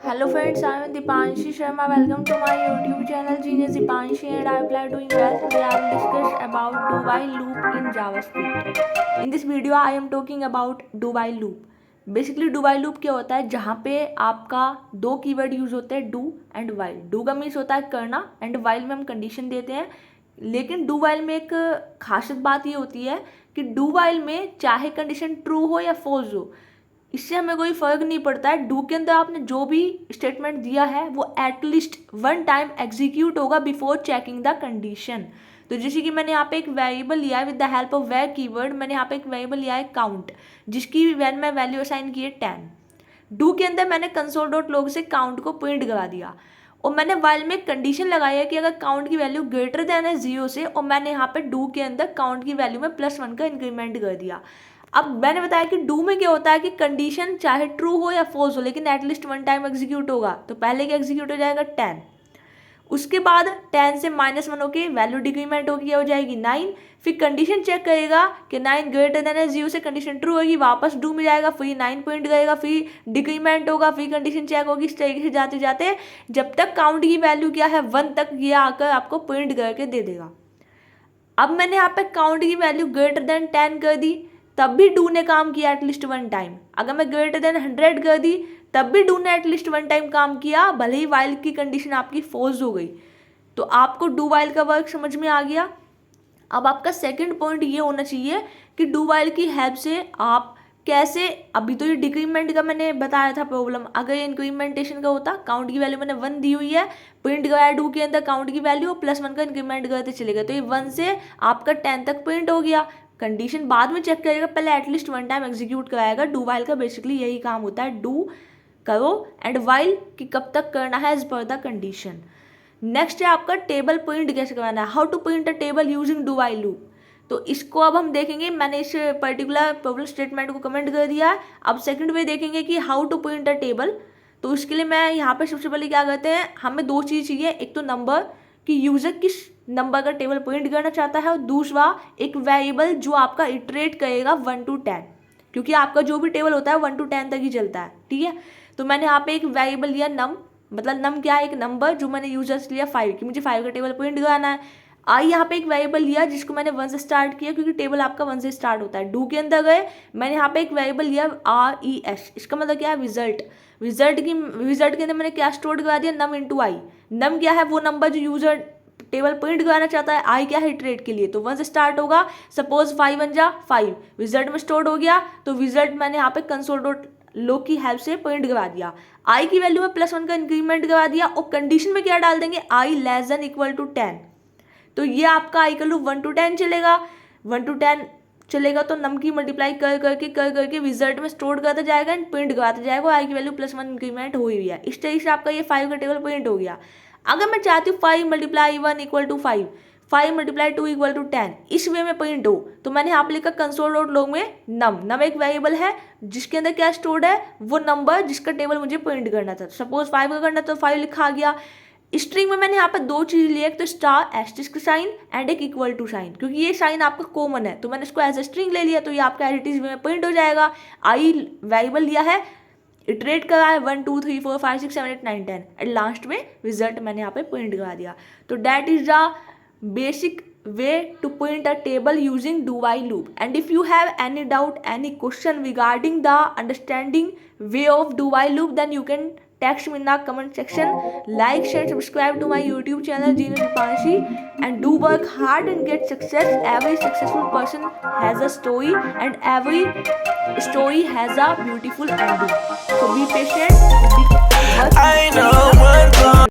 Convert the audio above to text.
Hello friends, I am Dipanshi Sharma. Welcome to my YouTube channel Genius Dipanshi and I will doing well. Today I will discuss about do while loop in JavaScript. In this video I am talking about do while loop. Basically do while loop क्या होता है, जहाँ पे आपका दो keyword use होते हैं, do and while. Do का मीन्स होता है करना एंड वाइल में हम कंडीशन देते हैं. लेकिन डू वाइल में एक खासियत बात ये होती है कि डू वाइल में चाहे कंडीशन ट्रू हो या फॉल्स हो, इससे हमें कोई फ़र्क नहीं पड़ता है. डू के अंदर आपने जो भी स्टेटमेंट दिया है वो एटलीस्ट वन टाइम एग्जीक्यूट होगा बिफोर चेकिंग द कंडीशन. तो जैसे कि मैंने यहाँ पे एक वेरिएबल लिया है with the help of var keyword. मैंने यहाँ पे एक वेरिएबल लिया है काउंट, जिसकी वैन में वैल्यू असाइन की है 10. डू के अंदर मैंने console.log से काउंट को प्रिंट करा दिया और मैंने वाइल में कंडीशन लगाई है कि अगर काउंट की वैल्यू ग्रेटर देन है 0 से, और मैंने यहाँ पे डू के अंदर काउंट की वैल्यू में +1 का इंक्रीमेंट कर दिया. अब मैंने बताया कि डू में क्या होता है कि कंडीशन चाहे ट्रू हो या फॉल्स हो, लेकिन एटलीस्ट वन टाइम एग्जीक्यूट होगा. तो पहले क्या एग्जीक्यूट हो जाएगा 10, उसके बाद 10 से -1 होके वैल्यू डिक्रीमेंट होगी, हो जाएगी 9. फिर कंडीशन चेक करेगा कि 9 ग्रेटर देन है 0 से, कंडीशन ट्रू होगी, वापस डू में जाएगा, फिर 9 प्रिंट करेगा, फिर डिक्रीमेंट होगा, फिर कंडीशन चेक होगी. इस तरीके से जाते जाते जब तक काउंट की वैल्यू क्या है 1 तक, ये आकर आपको प्रिंट करके दे देगा. अब मैंने यहाँ पे काउंट की वैल्यू ग्रेटर देन 10 कर दी, तब भी डू ने काम किया एटलीस्ट वन टाइम. अगर मैं ग्रेटर देन 100 कर दी, तब भी डू ने एटलीस्ट वन टाइम काम किया, भले ही वाइल की कंडीशन आपकी फॉल्स हो गई. तो आपको डू वाइल का वर्क समझ में आ गया. अब आपका सेकंड पॉइंट ये होना चाहिए कि डू वाइल की हेल्प से आप कैसे, अभी तो ये डिक्रीमेंट का मैंने बताया था प्रॉब्लम, अगर ये इंक्रीमेंटेशन का होता, काउंट की वैल्यू मैंने 1 दी हुई है, प्रिंट कराया डू के अंदर काउंट की वैल्यू, +1 का इंक्रीमेंट करते चलेगा, तो ये 1 से आपका 10 तक प्रिंट हो गया. कंडीशन बाद में चेक करेगा, पहले एटलीस्ट वन टाइम एग्जीक्यूट कराएगा. डू वाइल का बेसिकली यही काम होता है, डू करो एंड वाइल कि कब तक करना है as per the condition. Next है आपका टेबल प्रिंट कैसे करना है, how to print a table using do while loop. तो इसको अब हम देखेंगे. मैंने इस पर्टिकुलर प्रॉब्लम स्टेटमेंट को कमेंट कर दिया है. अब सेकंड वे देखेंगे कि how to print a table. तो उसके लिए मैं यहाँ पे सबसे पहले क्या करते हैं, हमें दो चीज़ चाहिए, एक तो नंबर कि यूज़र किस नंबर का टेबल प्रिंट करना चाहता है, और दूसरा एक वेरिएबल जो आपका इटरेट करेगा 1 to 10, क्योंकि आपका जो भी टेबल होता है 1 to 10 तक ही चलता है. ठीक है, तो मैंने यहाँ पे एक वेरिएबल लिया नम, मतलब नम क्या है, एक नंबर, जो मैंने यूजर्स लिया 5 कि मुझे 5 का टेबल प्रिंट कराना है. आई यहाँ पे एक वेरिएबल लिया जिसको मैंने 1 से स्टार्ट किया, क्योंकि टेबल आपका 1 से स्टार्ट होता है. डू के अंदर गए, मैंने यहाँ पे एक वेरिएबल लिया RES, इसका मतलब क्या है रिजल्ट. रिजल्ट के अंदर मैंने क्या स्टोर करा दिया, नम इंटू आई. नम क्या है, वो नंबर जो यूजर टेबल प्रिंट कराना चाहता है. आई क्या है, इटरेट के लिए, तो 1 से स्टार्ट होगा. सपोज 5 बन जा 5, रिजल्ट में स्टोर हो गया, तो रिजल्ट मैंने यहाँ पे console.log की हेल्प से प्रिंट करा दिया. आई की वैल्यू में +1 का इंक्रीमेंट करा दिया, और कंडीशन में क्या डाल देंगे, आई लेस देन इक्वल टू 10. तो ये आपका आई इक्वल टू 1 to 10 चलेगा. 1 to 10 चलेगा तो नम की मल्टीप्लाई कर करके रिजल्ट में स्टोर करता जाएगा एंड प्रिंट कराता जाएगा. आई की वैल्यू +1 इंक्रीमेंट हो ही है. इस तरीके से आपका ये 5 का टेबल प्रिंट हो गया. अगर मैं चाहती हूँ 5 × 1 = 5, 5 × 2 = 10, इस वे में प्रिंट हो, तो मैंने यहाँ पे लिखा console.log में नम एक वेरिएबल है जिसके अंदर क्या स्टोर्ड है, वो नंबर जिसका टेबल मुझे प्रिंट करना था. सपोज 5 का करना तो 5 लिखा आ गया. स्ट्रिंग में मैंने यहाँ पर दो चीज़ ली, एक तो स्टार एस्टेरिस्क साइन एंड एक इक्वल टू साइन, क्योंकि ये साइन आपका कॉमन है, तो मैंने इसको एज ए स्ट्रिंग ले लिया, तो ये आपका एज इट इज में प्रिंट हो जाएगा. आई वेरिएबल लिया है, इटरेट करा है 1 2 3 4 5 6 7 8 9 10, एंड लास्ट में रिजल्ट मैंने यहाँ पे प्रिंट करा दिया. तो that is the basic way to print a table using do while loop. And if you have any doubt, any question regarding the understanding way of do while loop, then you can text me in the comment section. Like, share, subscribe to my YouTube channel Genius Dipanshi, and do work hard and get success. Every successful person has a story, and every story has a beautiful ending. So be patient, be work.